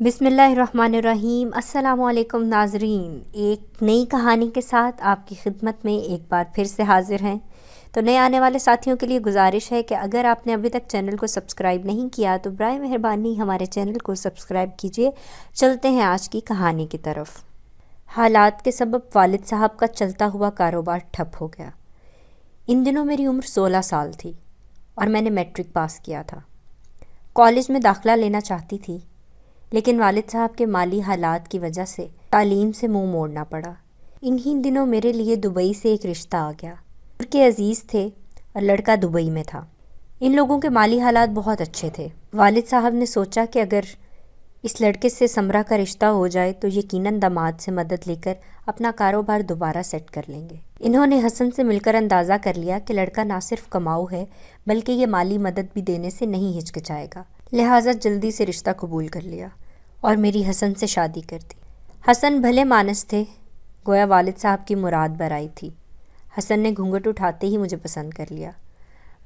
بسم اللہ الرحمن الرحیم۔ السلام علیکم ناظرین، ایک نئی کہانی کے ساتھ آپ کی خدمت میں ایک بار پھر سے حاضر ہیں۔ تو نئے آنے والے ساتھیوں کے لیے گزارش ہے کہ اگر آپ نے ابھی تک چینل کو سبسکرائب نہیں کیا تو برائے مہربانی ہمارے چینل کو سبسکرائب کیجیے۔ چلتے ہیں آج کی کہانی کی طرف۔ حالات کے سبب والد صاحب کا چلتا ہوا کاروبار ٹھپ ہو گیا۔ ان دنوں میری عمر 16 سال تھی اور میں نے میٹرک پاس کیا تھا۔ کالج میں داخلہ لینا چاہتی تھی، لیکن والد صاحب کے مالی حالات کی وجہ سے تعلیم سے منہ موڑنا پڑا۔ انہی دنوں میرے لیے دبئی سے ایک رشتہ آ گیا۔ کے عزیز تھے اور لڑکا دبئی میں تھا۔ ان لوگوں کے مالی حالات بہت اچھے تھے۔ والد صاحب نے سوچا کہ اگر اس لڑکے سے سمرا کا رشتہ ہو جائے تو یقیناً داماد سے مدد لے کر اپنا کاروبار دوبارہ سیٹ کر لیں گے۔ انہوں نے حسن سے مل کر اندازہ کر لیا کہ لڑکا نہ صرف کماؤ ہے بلکہ یہ مالی مدد بھی دینے سے نہیں ہچکچائے گا، لہٰذا جلدی سے رشتہ قبول کر لیا اور میری حسن سے شادی کر دی۔ حسن بھلے مانس تھے، گویا والد صاحب کی مراد برائی تھی۔ حسن نے گھونگھٹ اٹھاتے ہی مجھے پسند کر لیا۔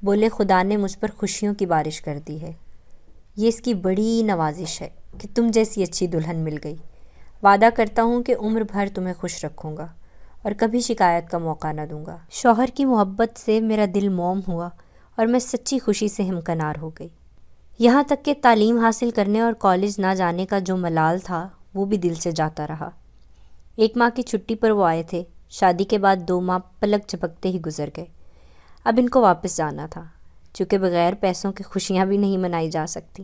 بولے خدا نے مجھ پر خوشیوں کی بارش کر دی ہے، یہ اس کی بڑی نوازش ہے کہ تم جیسی اچھی دلہن مل گئی۔ وعدہ کرتا ہوں کہ عمر بھر تمہیں خوش رکھوں گا اور کبھی شکایت کا موقع نہ دوں گا۔ شوہر کی محبت سے میرا دل موم ہوا اور میں سچی خوشی سے ہمکنار ہو گئی۔ یہاں تک کہ تعلیم حاصل کرنے اور کالج نہ جانے کا جو ملال تھا وہ بھی دل سے جاتا رہا۔ 1 ماہ کی چھٹی پر وہ آئے تھے۔ شادی کے بعد 2 ماہ پلک جھپکتے ہی گزر گئے۔ اب ان کو واپس جانا تھا، چونکہ بغیر پیسوں کے خوشیاں بھی نہیں منائی جا سکتی۔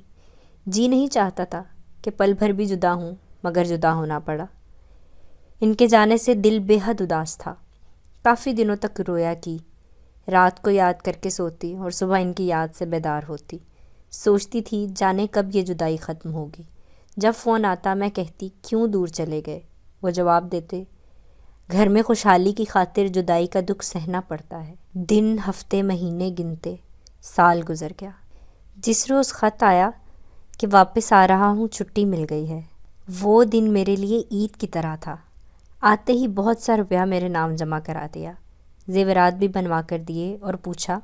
جی نہیں چاہتا تھا کہ پل بھر بھی جدا ہوں، مگر جدا ہونا پڑا۔ ان کے جانے سے دل بے حد اداس تھا۔ کافی دنوں تک رویا کی، رات کو یاد کر کے سوتی اور صبح ان کی یاد سے بیدار ہوتی۔ سوچتی تھی جانے کب یہ جدائی ختم ہوگی۔ جب فون آتا میں کہتی کیوں دور چلے گئے، وہ جواب دیتے گھر میں خوشحالی کی خاطر جدائی کا دکھ سہنا پڑتا ہے۔ دن، ہفتے، مہینے گنتے سال گزر گیا۔ جس روز خط آیا کہ واپس آ رہا ہوں، چھٹی مل گئی ہے، وہ دن میرے لیے عید کی طرح تھا۔ آتے ہی بہت سا روپیہ میرے نام جمع کرا دیا، زیورات بھی بنوا کر دیے اور پوچھا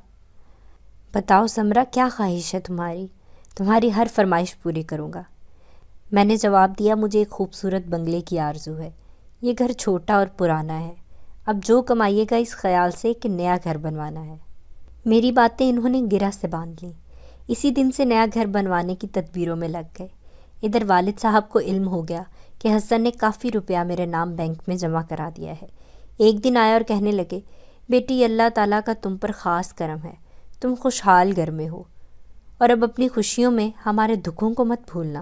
بتاؤ سمرا کیا خواہش ہے تمہاری ہر فرمائش پوری کروں گا۔ میں نے جواب دیا مجھے ایک خوبصورت بنگلے کی آرزو ہے۔ یہ گھر چھوٹا اور پرانا ہے، اب جو کمائیے گا اس خیال سے کہ نیا گھر بنوانا ہے۔ میری باتیں انہوں نے گرہ سے باندھ لیں۔ اسی دن سے نیا گھر بنوانے کی تدبیروں میں لگ گئے۔ ادھر والد صاحب کو علم ہو گیا کہ حسن نے کافی روپیہ میرے نام بینک میں جمع کرا دیا ہے۔ ایک دن آئے اور کہنے لگے بیٹی اللہ تعالیٰ کا تم پر خاص کرم ہے، تم خوشحال گھر میں ہو اور اب اپنی خوشیوں میں ہمارے دکھوں کو مت بھولنا۔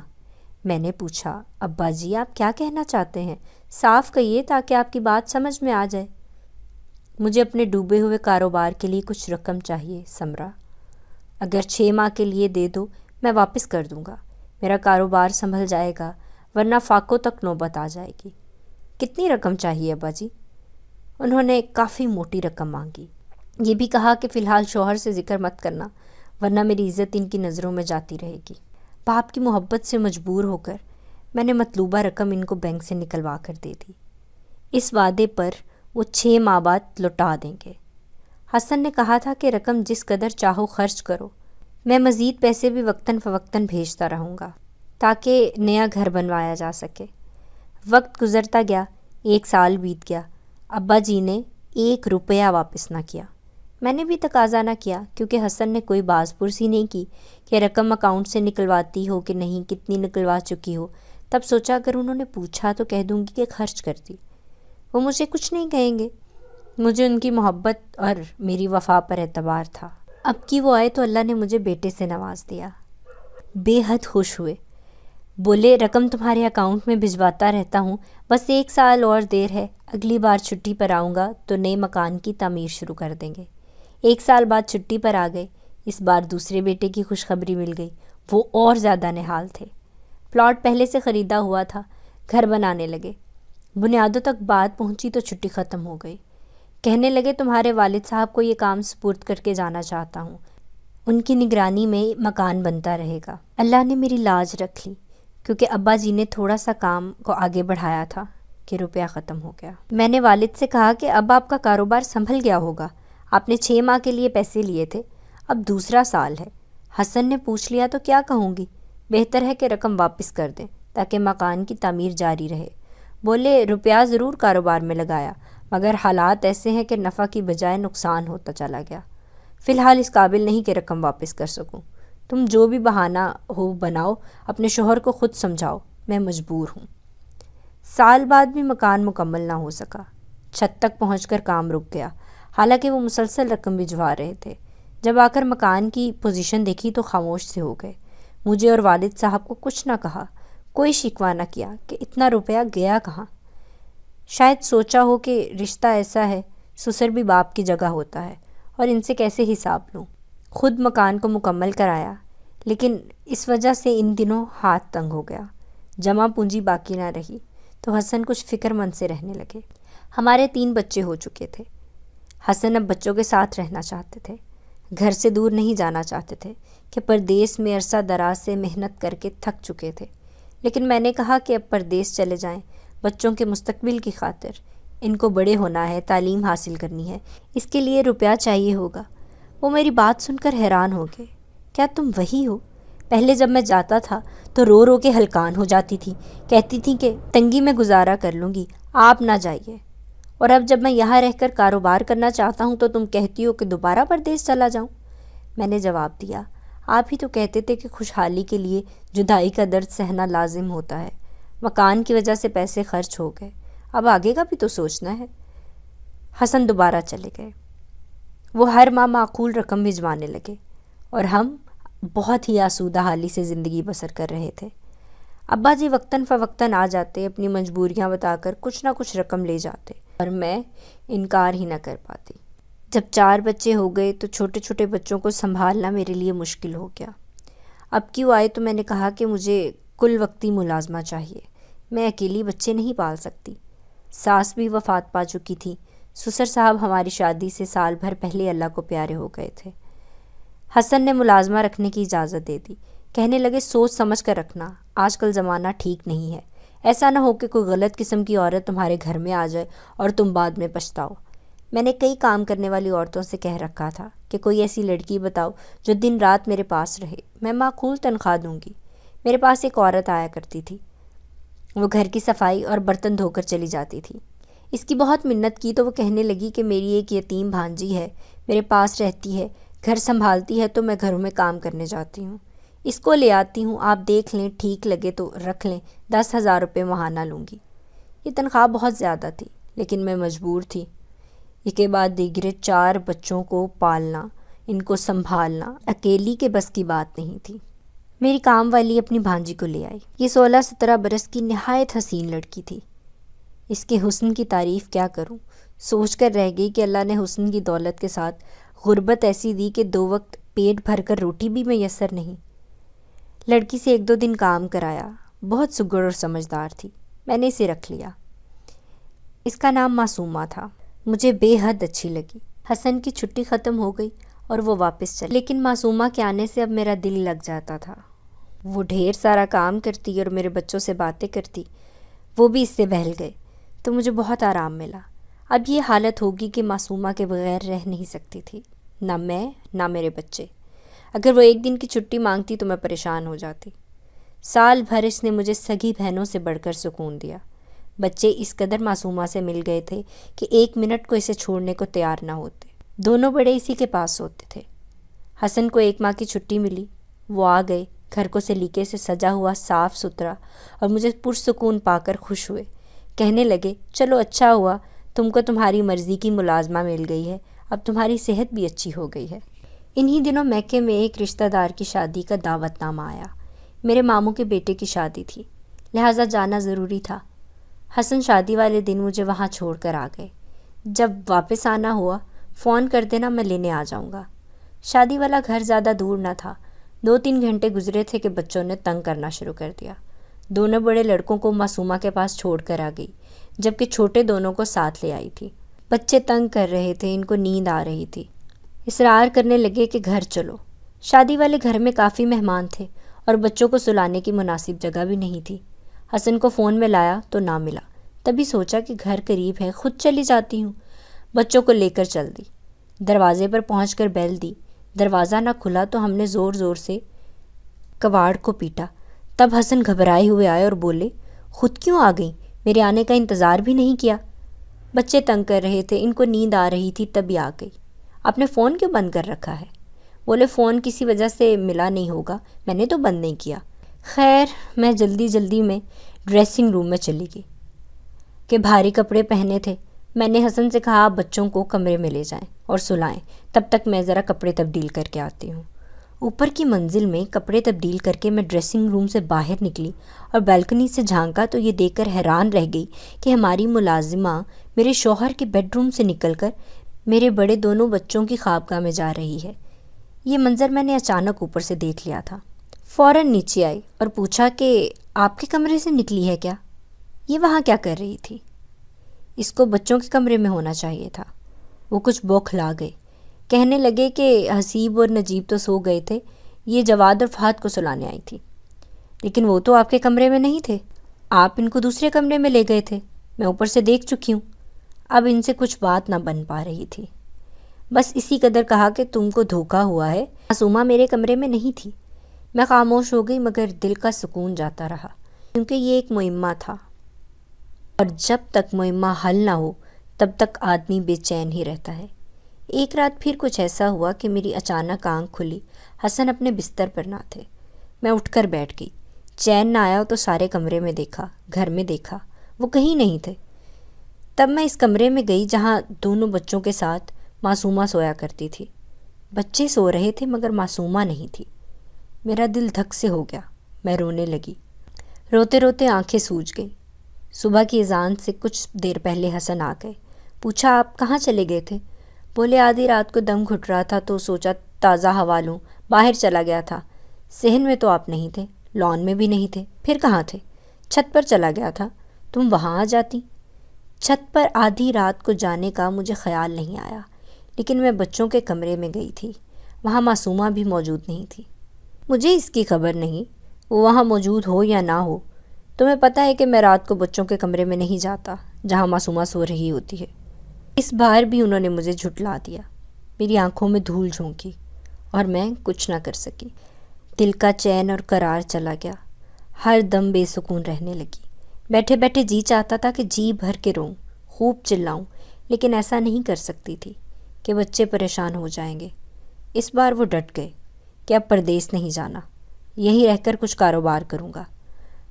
میں نے پوچھا ابا جی آپ کیا کہنا چاہتے ہیں، صاف کہیے تاکہ آپ کی بات سمجھ میں آ جائے۔ مجھے اپنے ڈوبے ہوئے کاروبار کے لیے کچھ رقم چاہیے سمرا، اگر 6 ماہ کے لیے دے دو میں واپس کر دوں گا، میرا کاروبار سنبھل جائے گا، ورنہ فاقوں تک نوبت آ جائے گی۔ کتنی رقم چاہیے ابا جی؟ انہوں نے کافی موٹی رقم مانگی۔ یہ بھی کہا کہ فی الحال شوہر سے ذکر مت کرنا ورنہ میری عزت ان کی نظروں میں جاتی رہے گی۔ باپ کی محبت سے مجبور ہو کر میں نے مطلوبہ رقم ان کو بینک سے نکلوا کر دے دی، اس وعدے پر وہ 6 ماہ بعد لوٹا دیں گے۔ حسن نے کہا تھا کہ رقم جس قدر چاہو خرچ کرو، میں مزید پیسے بھی وقتاً فوقتاً بھیجتا رہوں گا تاکہ نیا گھر بنوایا جا سکے۔ وقت گزرتا گیا، 1 سال بیت گیا، ابا جی نے 1 روپیہ واپس نہ کیا۔ میں نے بھی تقاضا نہ کیا کیونکہ حسن نے کوئی باز پرسی نہیں کی کہ رقم اکاؤنٹ سے نکلواتی ہو کہ نہیں، کتنی نکلوا چکی ہو۔ تب سوچا اگر انہوں نے پوچھا تو کہہ دوں گی کہ خرچ کر دی، وہ مجھے کچھ نہیں کہیں گے۔ مجھے ان کی محبت اور میری وفا پر اعتبار تھا۔ اب کی وہ آئے تو اللہ نے مجھے بیٹے سے نواز دیا۔ بے حد خوش ہوئے، بولے رقم تمہارے اکاؤنٹ میں بھجواتا رہتا ہوں، بس 1 سال اور دیر ہے، اگلی بار چھٹی پر آؤں گا تو نئے مکان کی تعمیر شروع کر دیں گے۔ 1 سال بعد چھٹی پر آ گئے، اس بار دوسرے بیٹے کی خوشخبری مل گئی، وہ اور زیادہ نہال تھے۔ پلاٹ پہلے سے خریدا ہوا تھا، گھر بنانے لگے۔ بنیادوں تک بات پہنچی تو چھٹی ختم ہو گئی۔ کہنے لگے تمہارے والد صاحب کو یہ کام سپرد کر کے جانا چاہتا ہوں، ان کی نگرانی میں مکان بنتا رہے گا۔ اللہ نے میری لاج رکھ لی کیونکہ ابا جی نے تھوڑا سا کام کو آگے بڑھایا تھا کہ روپیہ ختم ہو گیا۔ میں نے والد سے کہا کہ اب آپ کا کاروبار سنبھل گیا ہوگا، آپ نے 6 ماہ کے لیے پیسے لیے تھے، اب دوسرا سال ہے۔ حسن نے پوچھ لیا تو کیا کہوں گی، بہتر ہے کہ رقم واپس کر دیں تاکہ مکان کی تعمیر جاری رہے۔ بولے روپیہ ضرور کاروبار میں لگایا، مگر حالات ایسے ہیں کہ نفع کی بجائے نقصان ہوتا چلا گیا۔ فی الحال اس قابل نہیں کہ رقم واپس کر سکوں۔ تم جو بھی بہانہ ہو بناؤ، اپنے شوہر کو خود سمجھاؤ، میں مجبور ہوں۔ سال بعد بھی مکان مکمل نہ ہو سکا۔ چھت تک پہنچ کر کام رک گیا، حالانکہ وہ مسلسل رقم بھجوا رہے تھے۔ جب آ کر مکان کی پوزیشن دیکھی تو خاموش سے ہو گئے۔ مجھے اور والد صاحب کو کچھ نہ کہا، کوئی شکوہ نہ کیا کہ اتنا روپیہ گیا کہاں۔ شاید سوچا ہو کہ رشتہ ایسا ہے، سسر بھی باپ کی جگہ ہوتا ہے، اور ان سے کیسے حساب لوں۔ خود مکان کو مکمل کرایا، لیکن اس وجہ سے ان دنوں ہاتھ تنگ ہو گیا، جمع پونجی باقی نہ رہی، تو حسن کچھ فکر مند سے رہنے لگے۔ ہمارے 3 بچے ہو چکے تھے۔ حسن اب بچوں کے ساتھ رہنا چاہتے تھے، گھر سے دور نہیں جانا چاہتے تھے کہ پردیس میں عرصہ دراز سے محنت کر کے تھک چکے تھے۔ لیکن میں نے کہا کہ اب پردیس چلے جائیں، بچوں کے مستقبل کی خاطر۔ ان کو بڑے ہونا ہے، تعلیم حاصل کرنی ہے، اس کے لیے روپیہ چاہیے ہوگا۔ وہ میری بات سن کر حیران ہو گئے۔ کیا تم وہی ہو؟ پہلے جب میں جاتا تھا تو رو رو کے ہلکان ہو جاتی تھی، کہتی تھی کہ تنگی میں گزارا کر لوں گی، آپ نہ جائیے۔ اور اب جب میں یہاں رہ کر کاروبار کرنا چاہتا ہوں تو تم کہتی ہو کہ دوبارہ پردیس چلا جاؤں۔ میں نے جواب دیا، آپ ہی تو کہتے تھے کہ خوشحالی کے لیے جدائی کا درد سہنا لازم ہوتا ہے۔ مکان کی وجہ سے پیسے خرچ ہو گئے، اب آگے کا بھی تو سوچنا ہے۔ حسن دوبارہ چلے گئے۔ وہ ہر ماہ معقول رقم بھجوانے لگے، اور ہم بہت ہی آسودہ حالی سے زندگی بسر کر رہے تھے۔ ابا جی وقتاً فوقتاً آ جاتے، اپنی مجبوریاں بتا کر کچھ نہ کچھ رقم لے جاتے، اور میں انکار ہی نہ کر پاتی۔ جب 4 بچے ہو گئے تو چھوٹے چھوٹے بچوں کو سنبھالنا میرے لیے مشکل ہو گیا۔ اب کیوں آئے تو میں نے کہا کہ مجھے کل وقتی ملازمہ چاہیے، میں اکیلی بچے نہیں پال سکتی۔ ساس بھی وفات پا چکی تھی، سسر صاحب ہماری شادی سے سال بھر پہلے اللہ کو پیارے ہو گئے تھے۔ حسن نے ملازمہ رکھنے کی اجازت دے دی، کہنے لگے سوچ سمجھ کر رکھنا، آج کل زمانہ ٹھیک نہیں ہے، ایسا نہ ہو کہ کوئی غلط قسم کی عورت تمہارے گھر میں آ جائے اور تم بعد میں پچھتاؤ۔ میں نے کئی کام کرنے والی عورتوں سے کہہ رکھا تھا کہ کوئی ایسی لڑکی بتاؤ جو دن رات میرے پاس رہے، میں معقول تنخواہ دوں گی۔ میرے پاس ایک عورت آیا کرتی تھی، وہ گھر کی صفائی اور برتن دھو کر چلی جاتی تھی۔ اس کی بہت منت کی تو وہ کہنے لگی کہ میری ایک یتیم بھانجی ہے، میرے پاس رہتی ہے، گھر سنبھالتی ہے، تو میں گھروں میں کام کرنے جاتی ہوں، اس کو لے آتی ہوں، آپ دیکھ لیں، ٹھیک لگے تو رکھ لیں، 10,000 روپے ماہانہ لوں گی۔ یہ تنخواہ بہت زیادہ تھی، لیکن میں مجبور تھی۔ ایک کے بعد دیگرے 4 بچوں کو پالنا، ان کو سنبھالنا اکیلی کے بس کی بات نہیں تھی۔ میری کام والی اپنی بھانجی کو لے آئی۔ یہ 16-17 برس کی نہایت حسین لڑکی تھی۔ اس کے حسن کی تعریف کیا کروں، سوچ کر رہ گئی کہ اللہ نے حسن کی دولت کے ساتھ غربت ایسی دی کہ 2 وقت پیٹ بھر کر روٹی بھی میسر نہیں۔ لڑکی سے 1-2 دن کام کرایا، بہت سگڑ اور سمجھدار تھی، میں نے اسے رکھ لیا۔ اس کا نام معصومہ تھا، مجھے بے حد اچھی لگی۔ حسن کی چھٹی ختم ہو گئی اور وہ واپس چلی، لیکن معصومہ کے آنے سے اب میرا دل لگ جاتا تھا۔ وہ ڈھیر سارا کام کرتی اور میرے بچوں سے باتیں کرتی، وہ بھی اس سے بہل گئے، تو مجھے بہت آرام ملا۔ اب یہ حالت ہوگی کہ معصومہ کے بغیر رہ نہیں سکتی تھی، نہ میں نہ میرے بچے۔ اگر وہ 1 دن کی چھٹی مانگتی تو میں پریشان ہو جاتی۔ سال بھر اس نے مجھے سگی بہنوں سے بڑھ کر سکون دیا۔ بچے اس قدر معصومہ سے مل گئے تھے کہ 1 منٹ کو اسے چھوڑنے کو تیار نہ ہوتے، دونوں بڑے اسی کے پاس ہوتے تھے۔ حسن کو 1 ماہ کی چھٹی ملی، وہ آ گئے، گھر کو سلیقے سے سجا ہوا صاف ستھرا، اور مجھے پرسکون پا کر خوش ہوئے۔ کہنے لگے چلو اچھا ہوا، تم کو تمہاری مرضی کی ملازمہ مل گئی ہے، اب تمہاری صحت بھی اچھی ہو گئی ہے۔ انہی دنوں میکے میں ایک رشتہ دار کی شادی کا دعوت نامہ آیا۔ میرے ماموں کے بیٹے کی شادی تھی، لہٰذا جانا ضروری تھا۔ حسن شادی والے دن مجھے وہاں چھوڑ کر آ گئے۔ جب واپس آنا ہوا فون کر دینا، میں لینے آ جاؤں گا۔ شادی والا گھر زیادہ دور نہ تھا، 2-3 گھنٹے گزرے تھے کہ بچوں نے تنگ کرنا شروع کر دیا۔ دونوں بڑے لڑکوں کو معصومہ کے پاس چھوڑ کر آ گئی، جبکہ چھوٹے دونوں کو ساتھ لے آئی تھی۔ بچے تنگ کر رہے تھے، ان کو نیند آ رہی تھی، اصرار کرنے لگے کہ گھر چلو۔ شادی والے گھر میں کافی مہمان تھے اور بچوں کو سلانے کی مناسب جگہ بھی نہیں تھی۔ حسن کو فون میں لایا تو نہ ملا، تبھی سوچا کہ گھر قریب ہے، خود چلی جاتی ہوں۔ بچوں کو لے کر چل دی، دروازے پر پہنچ کر بیل دی۔ دروازہ نہ کھلا تو ہم نے زور زور سے کواڑ کو پیٹا، تب حسن گھبرائے ہوئے آئے اور بولے، خود کیوں آ گئیں؟ میرے آنے کا انتظار بھی نہیں کیا؟ بچے تنگ کر رہے تھے، ان کو نیند آ رہی تھی تبھی آ گئی۔ آپ نے فون کیوں بند کر رکھا ہے؟ بولے، فون کسی وجہ سے ملا نہیں ہوگا، میں نے تو بند نہیں کیا۔ خیر، میں جلدی میں ڈریسنگ روم میں چلی گئی کہ بھاری کپڑے پہنے تھے۔ میں نے حسن سے کہا، آپ بچوں کو کمرے میں لے جائیں اور سلائیں، تب تک میں ذرا کپڑے تبدیل کر کے آتی ہوں۔ اوپر کی منزل میں کپڑے تبدیل کر کے میں ڈریسنگ روم سے باہر نکلی اور بالکنی سے جھانکا تو یہ دیکھ کر حیران رہ گئی کہ ہماری ملازمہ میرے شوہر کے بیڈ روم سے نکل کر میرے بڑے دونوں بچوں کی خوابگاہ میں جا رہی ہے۔ یہ منظر میں نے اچانک اوپر سے دیکھ لیا تھا۔ فوراً نیچے آئی اور پوچھا کہ آپ کے کمرے سے نکلی ہے کیا؟ یہ وہاں کیا کر رہی تھی؟ اس کو بچوں کے کمرے میں ہونا چاہیے تھا۔ وہ کچھ بوکھلا گئے، کہنے لگے کہ حسیب اور نجیب تو سو گئے تھے، یہ جواد اور فہد کو سلانے آئی تھی۔ لیکن وہ تو آپ کے کمرے میں نہیں تھے، آپ ان کو دوسرے کمرے میں لے گئے تھے، میں اوپر سے دیکھ چکی ہوں۔ اب ان سے کچھ بات نہ بن پا رہی تھی، بس اسی قدر کہا کہ تم کو دھوکہ ہوا ہے، معصومہ میرے کمرے میں نہیں تھی۔ میں خاموش ہو گئی، مگر دل کا سکون جاتا رہا، کیونکہ یہ ایک معمہ تھا، اور جب تک معمہ حل نہ ہو تب تک آدمی بے چین ہی رہتا ہے۔ ایک رات پھر کچھ ایسا ہوا کہ میری اچانک آنکھ کھلی، حسن اپنے بستر پر نہ تھے۔ میں اٹھ کر بیٹھ گئی، چین نہ آیا تو سارے کمرے میں دیکھا، گھر میں دیکھا، وہ کہیں نہیں تھے۔ تب میں اس کمرے میں گئی جہاں دونوں بچوں کے ساتھ معصومہ سویا کرتی تھی۔ بچے سو رہے تھے مگر معصومہ نہیں تھی۔ میرا دل دھک سے ہو گیا، میں رونے لگی۔ روتے روتے آنکھیں سوج گئیں۔ صبح کی اذان سے کچھ دیر پہلے حسن آ گئے۔ پوچھا، آپ کہاں چلے گئے تھے؟ بولے، آدھی رات کو دم گھٹ رہا تھا تو سوچا تازہ ہوا لوں، باہر چلا گیا تھا۔ صحن میں تو آپ نہیں تھے، لان میں بھی نہیں تھے، پھر کہاں تھے؟ چھت پر چلا گیا تھا، تم وہاں آ جاتی۔ چھت پر آدھی رات کو جانے کا مجھے خیال نہیں آیا، لیکن میں بچوں کے کمرے میں گئی تھی، وہاں معصومہ بھی موجود نہیں تھی۔ مجھے اس کی خبر نہیں وہ وہاں موجود ہو یا نہ ہو۔ تمہیں پتہ ہے کہ میں رات کو بچوں کے کمرے میں نہیں جاتا جہاں معصومہ سو رہی ہوتی ہے۔ اس بار بھی انہوں نے مجھے جھٹلا دیا۔ میری آنکھوں میں دھول جھونکی اور میں کچھ نہ کر سکی۔ دل کا چین اور قرار چلا گیا، ہر دم بے سکون رہنے لگی۔ بیٹھے بیٹھے جی چاہتا تھا کہ جی بھر کے روؤں، خوب چلاؤں، لیکن ایسا نہیں کر سکتی تھی کہ بچے پریشان ہو جائیں گے۔ اس بار وہ ڈٹ گئے کہ اب پردیس نہیں جانا، یہیں رہ کر کچھ کاروبار کروں گا،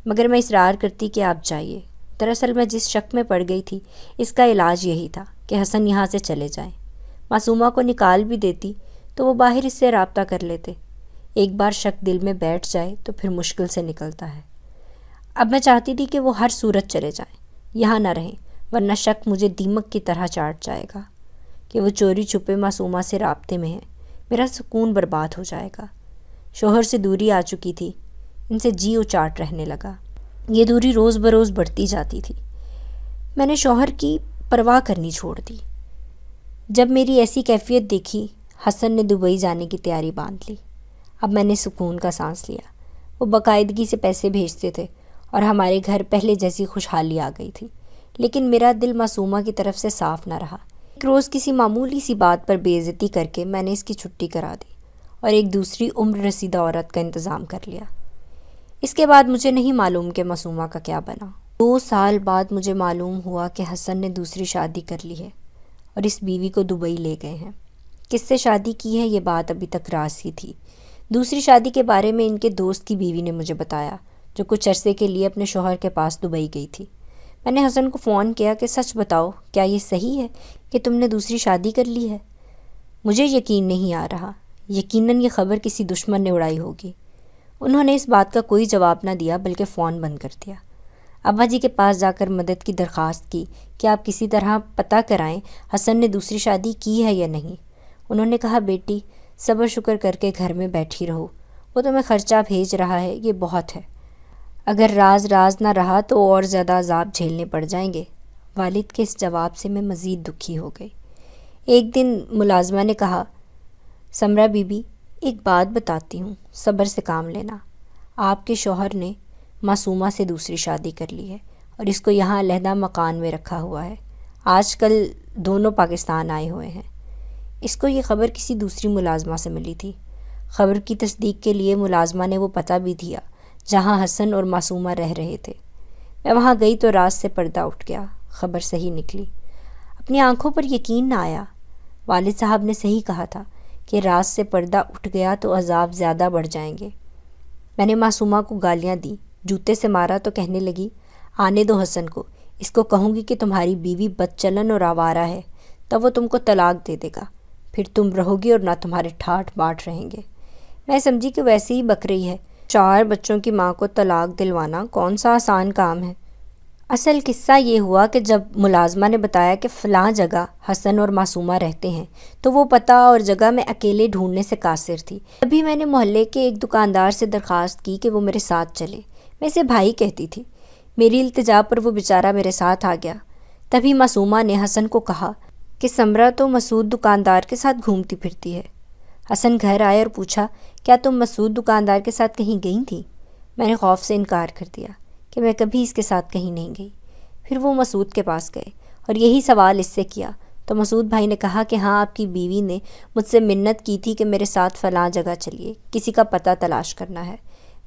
مگر میں اصرار کرتی کہ آپ جائیے۔ دراصل میں جس شک میں پڑ گئی تھی اس کا علاج یہی تھا کہ حسن یہاں سے چلے جائیں۔ معصومہ کو نکال بھی دیتی تو وہ باہر اس سے رابطہ کر لیتے۔ ایک بار شک دل میں بیٹھ جائے تو پھر مشکل سے نکلتا ہے۔ اب میں چاہتی تھی کہ وہ ہر صورت چلے جائیں، یہاں نہ رہیں، ورنہ شک مجھے دیمک کی طرح چاٹ جائے گا کہ وہ چوری چھپے معصومہ سے رابطے میں ہیں۔ میرا سکون برباد ہو جائے گا۔ شوہر سے دوری آ چکی تھی، ان سے جی اچاٹ رہنے لگا۔ یہ دوری روز بروز بڑھتی جاتی تھی۔ میں نے شوہر کی پرواہ کرنی چھوڑ دی۔ جب میری ایسی کیفیت دیکھی، حسن نے دبئی جانے کی تیاری باندھ لی۔ اب میں نے سکون کا سانس لیا۔ وہ باقاعدگی سے پیسے بھیجتے تھے اور ہمارے گھر پہلے جیسی خوشحالی آ گئی تھی، لیکن میرا دل معصومہ کی طرف سے صاف نہ رہا۔ ایک روز کسی معمولی سی بات پر بے عزتی کر کے میں نے اس کی چھٹی کرا دی اور ایک دوسری عمر رسیدہ عورت کا انتظام کر لیا۔ اس کے بعد مجھے نہیں معلوم کہ معصومہ کا کیا بنا۔ 2 سال بعد مجھے معلوم ہوا کہ حسن نے دوسری شادی کر لی ہے اور اس بیوی کو دبئی لے گئے ہیں۔ کس سے شادی کی ہے یہ بات ابھی تک راز ہی تھی۔ دوسری شادی کے بارے میں ان کے دوست کی بیوی نے مجھے بتایا، جو کچھ عرصے کے لیے اپنے شوہر کے پاس دبئی گئی تھی۔ میں نے حسن کو فون کیا کہ سچ بتاؤ، کیا یہ صحیح ہے کہ تم نے دوسری شادی کر لی ہے؟ مجھے یقین نہیں آ رہا۔ یقیناً یہ خبر کسی دشمن نے اڑائی ہوگی۔ انہوں نے اس بات کا کوئی جواب نہ دیا بلکہ فون بند کر دیا۔ ابا جی کے پاس جا کر مدد کی درخواست کی کہ آپ کسی طرح پتہ کرائیں حسن نے دوسری شادی کی ہے یا نہیں۔ انہوں نے کہا، بیٹی صبر شکر کر کے گھر میں بیٹھی رہو، وہ تمہیں خرچہ بھیج رہا ہے، یہ بہت ہے۔ اگر راز راز نہ رہا تو اور زیادہ عذاب جھیلنے پڑ جائیں گے۔ والد کے اس جواب سے میں مزید دکھی ہو گئی۔ ایک دن ملازمہ نے کہا، سمرہ بی بی ایک بات بتاتی ہوں، صبر سے کام لینا۔ آپ کے شوہر نے معصومہ سے دوسری شادی کر لی ہے اور اس کو یہاں علیحدہ مکان میں رکھا ہوا ہے۔ آج کل دونوں پاکستان آئے ہوئے ہیں۔ اس کو یہ خبر کسی دوسری ملازمہ سے ملی تھی۔ خبر کی تصدیق کے لیے ملازمہ نے وہ پتہ بھی دیا جہاں حسن اور معصومہ رہ رہے تھے۔ میں وہاں گئی تو راز سے پردہ اٹھ گیا، خبر صحیح نکلی۔ اپنی آنکھوں پر یقین نہ آیا۔ والد صاحب نے صحیح کہا تھا کہ راز سے پردہ اٹھ گیا تو عذاب زیادہ بڑھ جائیں گے۔ میں نے معصومہ کو گالیاں دی، جوتے سے مارا تو کہنے لگی، آنے دو حسن کو، اس کو کہوں گی کہ تمہاری بیوی بد چلن اور آوارہ ہے، تب وہ تم کو طلاق دے دے گا، پھر تم رہو گی اور نہ تمہارے ٹھاٹھ باٹھ رہیں گے۔ میں سمجھی کہ ویسے ہی بک رہی ہے، 4 بچوں کی ماں کو طلاق دلوانا کون سا آسان کام ہے۔ اصل قصہ یہ ہوا کہ جب ملازمہ نے بتایا کہ فلاں جگہ حسن اور معصومہ رہتے ہیں تو وہ پتہ اور جگہ میں اکیلے ڈھونڈنے سے قاصر تھی۔ تبھی میں نے محلے کے ایک دکاندار سے درخواست کی کہ وہ میرے ساتھ چلے۔ میں اسے بھائی کہتی تھی۔ میری التجا پر وہ بیچارہ میرے ساتھ آ گیا۔ تبھی معصومہ نے حسن کو کہا کہ سمرہ تو مسعود دکاندار کے ساتھ گھومتی پھرتی ہے۔ حسن گھر آئے اور پوچھا، کیا تم مسعود دکاندار کے ساتھ کہیں گئی تھی؟ میں نے خوف سے انکار کر دیا کہ میں کبھی اس کے ساتھ کہیں نہیں گئی۔ پھر وہ مسعود کے پاس گئے اور یہی سوال اس سے کیا تو مسعود بھائی نے کہا کہ ہاں، آپ کی بیوی نے مجھ سے منت کی تھی کہ میرے ساتھ فلاں جگہ چلیے، کسی کا پتہ تلاش کرنا ہے۔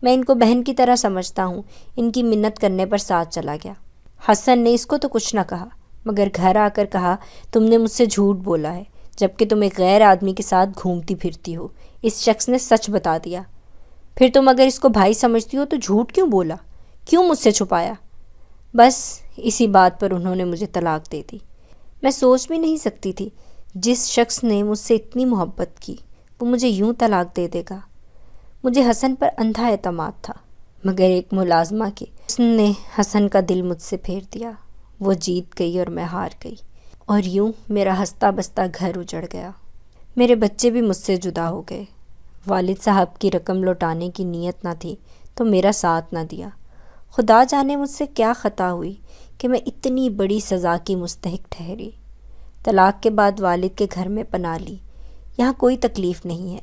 میں ان کو بہن کی طرح سمجھتا ہوں، ان کی منت کرنے پر ساتھ چلا گیا۔ حسن نے اس کو تو کچھ نہ کہا، مگر گھر آ کر کہا، تم نے مجھ سے جھوٹ بولا ہے، جبکہ تم ایک غیر آدمی کے ساتھ گھومتی پھرتی ہو۔ اس شخص نے سچ بتا دیا۔ پھر تم اگر اس کو بھائی سمجھتی ہو تو جھوٹ کیوں بولا؟ کیوں مجھ سے چھپایا؟ بس اسی بات پر انہوں نے مجھے طلاق دے دی۔ میں سوچ بھی نہیں سکتی تھی، جس شخص نے مجھ سے اتنی محبت کی وہ مجھے یوں طلاق دے دے گا۔ مجھے حسن پر اندھا اعتماد تھا، مگر ایک ملازمہ کے اس نے حسن کا دل مجھ سے پھیر دیا۔ وہ جیت گئی اور میں ہار گئی، اور یوں میرا ہنستا بستا گھر اجڑ گیا۔ میرے بچے بھی مجھ سے جدا ہو گئے۔ والد صاحب کی رقم لوٹانے کی نیت نہ تھی تو میرا ساتھ نہ دیا۔ خدا جانے مجھ سے کیا خطا ہوئی کہ میں اتنی بڑی سزا کی مستحق ٹھہری۔ طلاق کے بعد والد کے گھر میں پناہ لی۔ یہاں کوئی تکلیف نہیں ہے،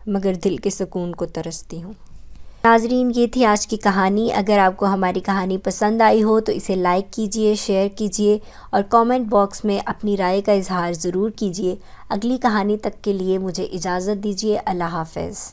مگر دل کے سکون کو ترستی ہوں۔ ناظرین، یہ تھی آج کی کہانی۔ اگر آپ کو ہماری کہانی پسند آئی ہو تو اسے لائک کیجئے، شیئر کیجئے اور کامنٹ باکس میں اپنی رائے کا اظہار ضرور کیجئے۔ اگلی کہانی تک کے لیے مجھے اجازت دیجئے۔ اللہ حافظ۔